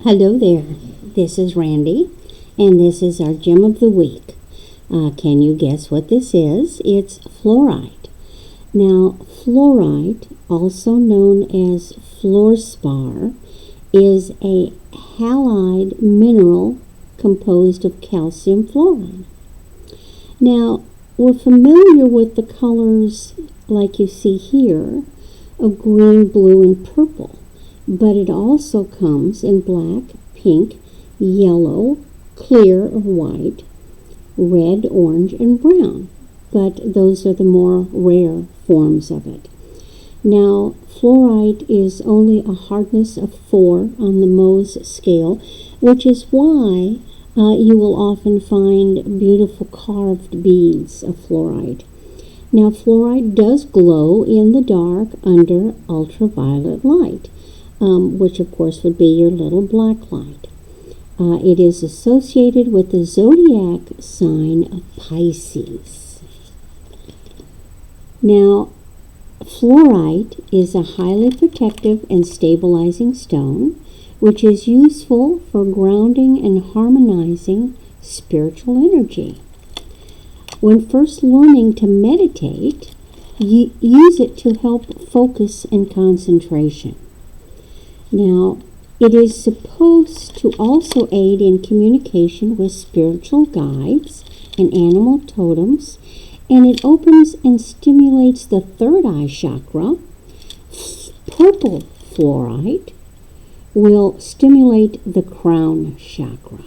Hello there, this is Randy, and this is our gem of the week. Can you guess what this is? It's fluorite. Now, fluorite, also known as fluorspar, is a halide mineral composed of calcium fluoride. Now, we're familiar with the colors like you see here of green, blue, and purple. But it also comes in black, pink, yellow, clear or white, red, orange, and brown. But those are the more rare forms of it. Now, fluorite is only a hardness of 4 on the Mohs scale, which is why you will often find beautiful carved beads of fluorite. Now, fluorite does glow in the dark under ultraviolet light. Which of course would be your little black light. It is associated with the zodiac sign of Pisces. Now, fluorite is a highly protective and stabilizing stone, which is useful for grounding and harmonizing spiritual energy. When first learning to meditate, use it to help focus and concentration. Now, it is supposed to also aid in communication with spiritual guides and animal totems, and it opens and stimulates the third eye chakra. Purple fluorite will stimulate the crown chakra.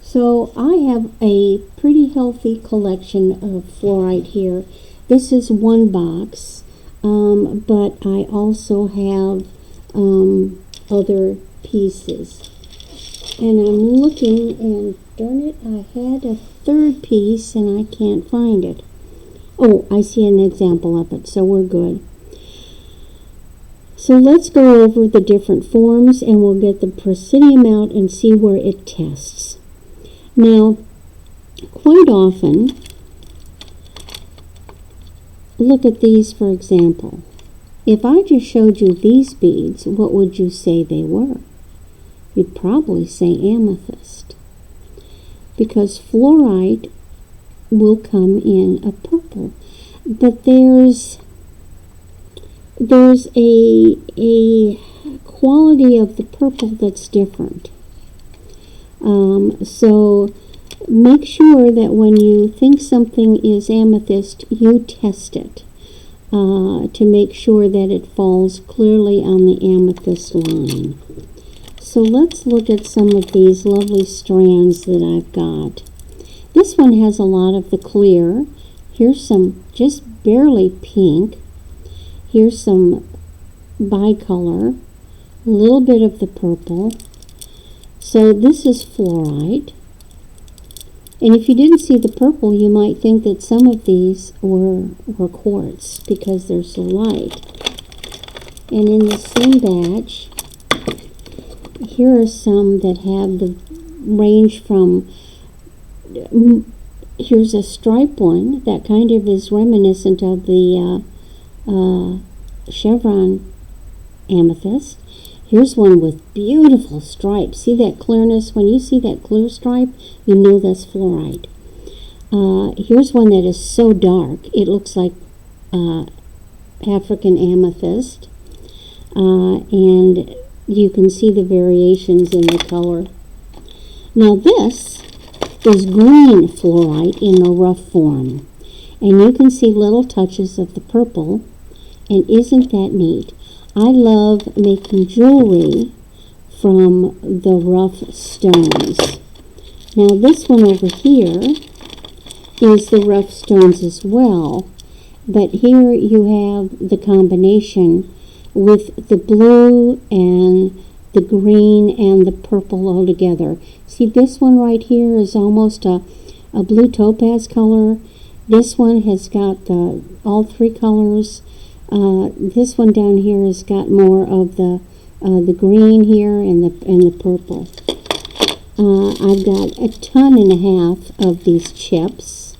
So I have a pretty healthy collection of fluorite here. This is one box, but I also have other pieces, and I'm looking, and darn it, I had a third piece and I can't find it. Oh, I see an example of it, so we're good. So let's go over the different forms, and we'll get the presidium out and see where it tests. Now, quite often, look at these for example. If I just showed you these beads, what would you say they were? You'd probably say amethyst, because fluorite will come in a purple. But there's a quality of the purple that's different. So make sure that when you think something is amethyst, you test it. To make sure that it falls clearly on the amethyst line. So let's look at some of these lovely strands that I've got. This one has a lot of the clear. Here's some just barely pink. Here's some bicolor, a little bit of the purple. So this is fluorite. And if you didn't see the purple, you might think that some of these were quartz because they're so light. And in the same batch, here are some that have the range from, here's a stripe one that kind of is reminiscent of the chevron amethyst. Here's one with beautiful stripes. See that clearness? When you see that clear stripe, you know that's fluorite. Here's one that is so dark, it looks like African amethyst. And you can see the variations in the color. Now this is green fluorite in a rough form. And you can see little touches of the purple. And isn't that neat? I love making jewelry from the rough stones. Now this one over here is the rough stones as well, but here you have the combination with the blue and the green and the purple all together. See, this one right here is almost a blue topaz color. This one has got all three colors. This one down here has got more of the green here and the purple. I've got a ton and a half of these chips.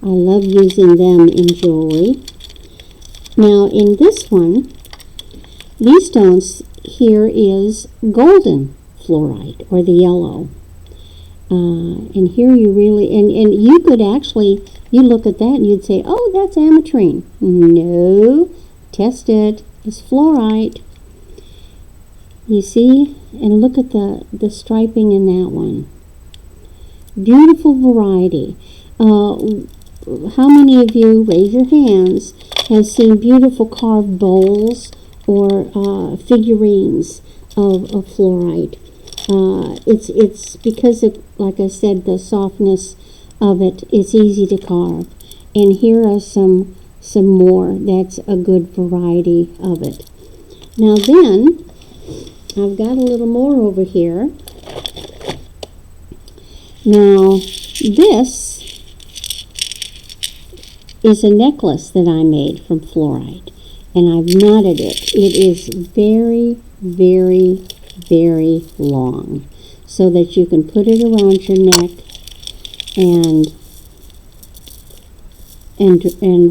I love using them in jewelry. Now in this one, these stones here is golden fluorite, or the yellow. And here you really, and you could actually, you look at that and you'd say, oh, that's ametrine. No, test it. It's fluorite. You see? And look at the striping in that one. Beautiful variety. How many of you, raise your hands, have seen beautiful carved bowls or figurines of fluorite? It's because of, like I said, the softness of it. It's easy to carve. And here are some more. That's a good variety of it. Now then, I've got a little more over here. Now, this is a necklace that I made from fluorite, and I've knotted it. It is very, very, very long, so that you can put it around your neck and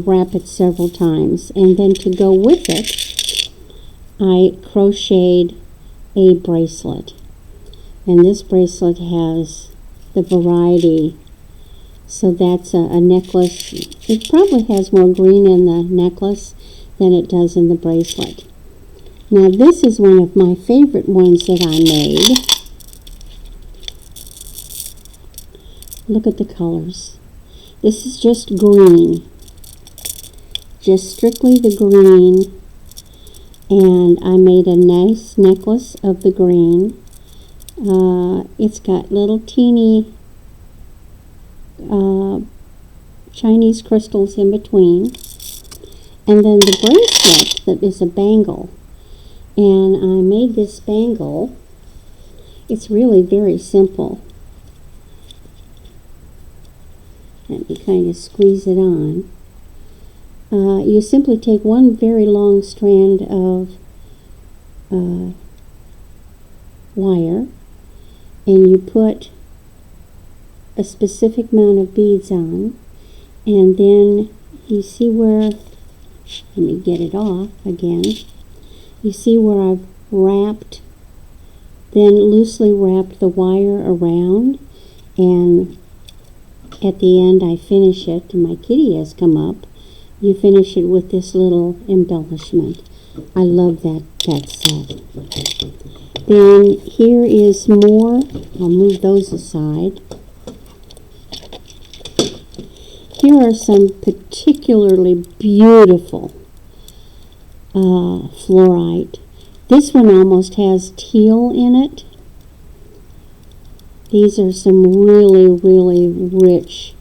wrap it several times. And then to go with it, I crocheted a bracelet, and this bracelet has the variety. So that's a necklace. It probably has more green in the necklace than it does in the bracelet. Now this is one of my favorite ones that I made. Look at the colors. This is just green. Just strictly the green. And I made a nice necklace of the green. It's got little teeny Chinese crystals in between, and then the bracelet that is a bangle. And I made this bangle. It's really very simple. Let me kind of squeeze it on. You simply take one very long strand of wire, and you put a specific amount of beads on, and then you see where, let me get it off again, you see where I've wrapped, then loosely wrapped the wire around, and at the end I finish it, and my kitty has come up. You finish it with this little embellishment. I love that set. Then here is more. I'll move those aside. Here are some particularly beautiful fluorite. This one almost has teal in it. These are some really, really rich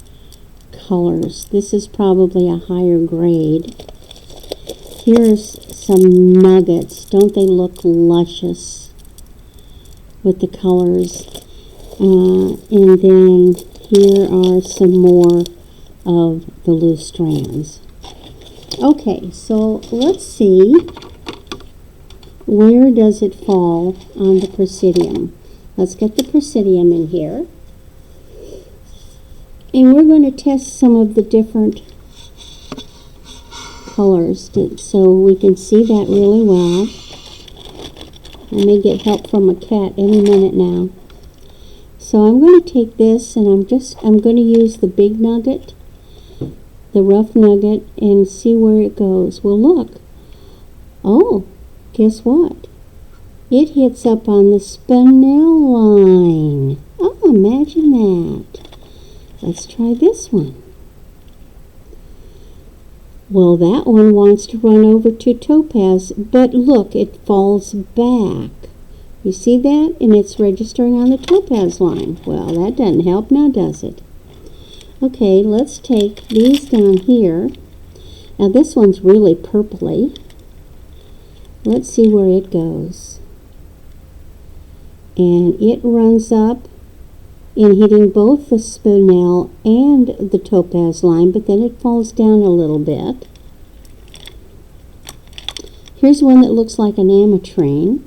colors. This is probably a higher grade. Here's some nuggets. Don't they look luscious with the colors? And then here are some more of the loose strands. Okay, so let's see, where does it fall on the presidium? Let's get the presidium in here, and we're going to test some of the different colors so we can see that really well. I may get help from a cat any minute now. So I'm going to take this, and I'm going to use the big nugget, the rough nugget, and see where it goes. Well, look. Oh, guess what? It hits up on the spinel line. Oh, imagine that. Let's try this one. Well, that one wants to run over to topaz, but look, it falls back. You see that? And it's registering on the topaz line. Well, that doesn't help now, does it? Okay, let's take these down here. Now this one's really purpley. Let's see where it goes. And it runs up in hitting both the spinel and the topaz line, but then it falls down a little bit. Here's one that looks like an ametrine.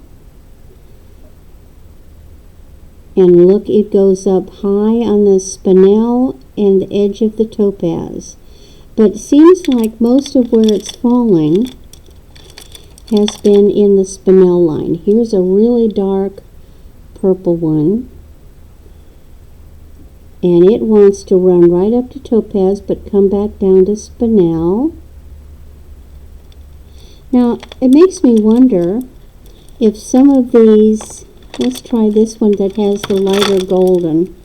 And look, it goes up high on the spinel and the edge of the topaz. But it seems like most of where it's falling has been in the spinel line. Here's a really dark purple one. And it wants to run right up to topaz but come back down to spinel. Now, it makes me wonder if some of these, let's try this one that has the lighter golden.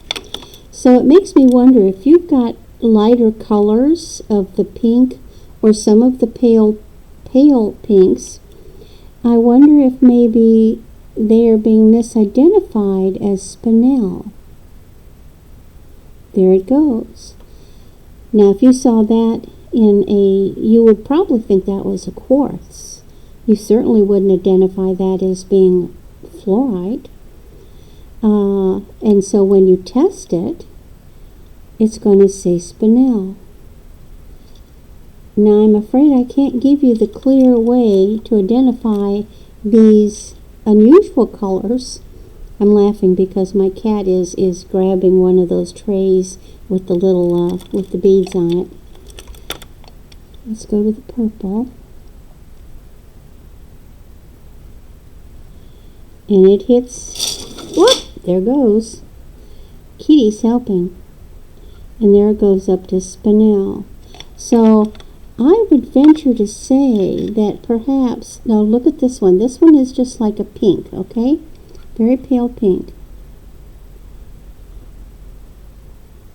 So it makes me wonder if you've got lighter colors of the pink or some of the pale pinks, I wonder if maybe they are being misidentified as spinel. There it goes. Now, if you saw that you would probably think that was a quartz. You certainly wouldn't identify that as being fluorite. And so when you test it, it's going to say spinel. Now, I'm afraid I can't give you the clear way to identify these unusual colors. I'm laughing because my cat is grabbing one of those trays with the little with the beads on it. Let's go to the purple. And it hits, whoop, there goes. Kitty's helping. And there it goes up to spinel. So I would venture to say that perhaps, now look at this one. This one is just like a pink, okay? Very pale pink.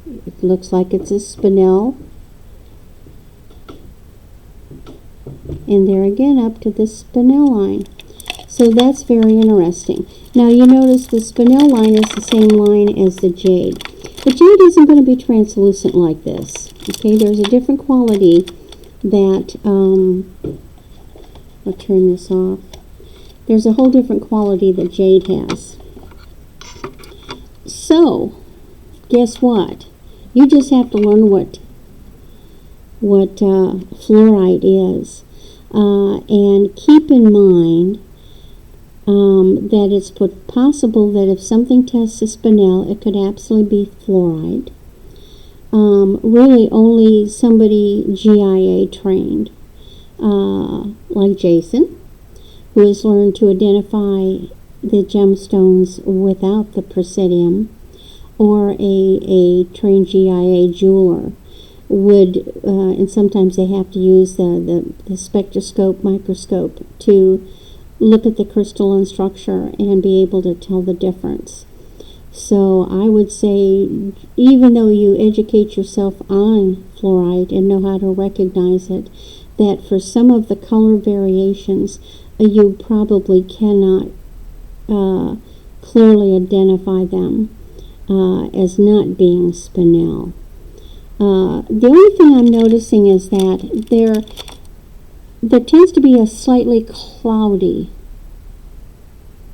It looks like it's a spinel. And there again up to the spinel line. So that's very interesting. Now you notice the spinel line is the same line as the jade. The jade isn't going to be translucent like this. Okay, there's a different quality that, I'll turn this off. There's a whole different quality that jade has. So, guess what? You just have to learn what fluorite is. And keep in mind that it's possible that if something tests a spinel, it could absolutely be fluorite. Really only somebody GIA trained, like Jason, who has learned to identify the gemstones without the presidium, or a trained GIA jeweler would, and sometimes they have to use the spectroscope, microscope, to look at the crystalline structure and be able to tell the difference. So I would say, even though you educate yourself on fluorite and know how to recognize it, that for some of the color variations, you probably cannot clearly identify them as not being spinel. The only thing I'm noticing is that there tends to be a slightly cloudy.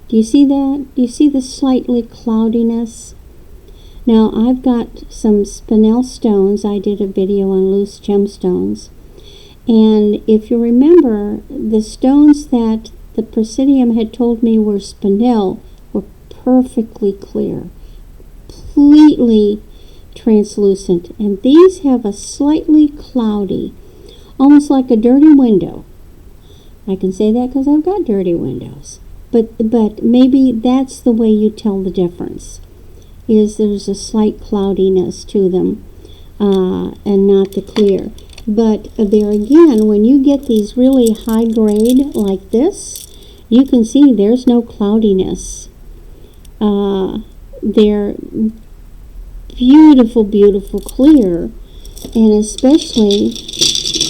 Do you see that? Do you see the slightly cloudiness? Now, I've got some spinel stones. I did a video on loose gemstones. And if you remember, the stones that the presidium had told me were spinel were perfectly clear, completely translucent. And these have a slightly cloudy, almost like a dirty window. I can say that because I've got dirty windows. But maybe that's the way you tell the difference, is there's a slight cloudiness to them and not the clear. But there again, when you get these really high grade like this, you can see there's no cloudiness. They're beautiful, beautiful clear, and especially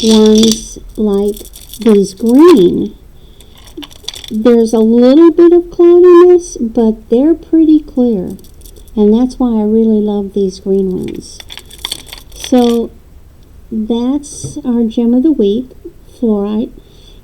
ones like these green. There's a little bit of cloudiness, but they're pretty clear. And that's why I really love these green ones. So that's our gem of the week, fluorite.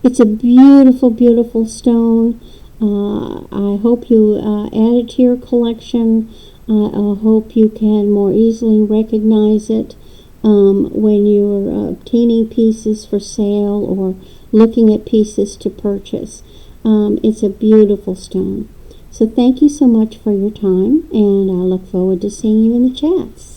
It's a beautiful, beautiful stone. I hope you add it to your collection. I hope you can more easily recognize it when you're obtaining pieces for sale or looking at pieces to purchase. It's a beautiful stone. So thank you so much for your time, and I look forward to seeing you in the chats.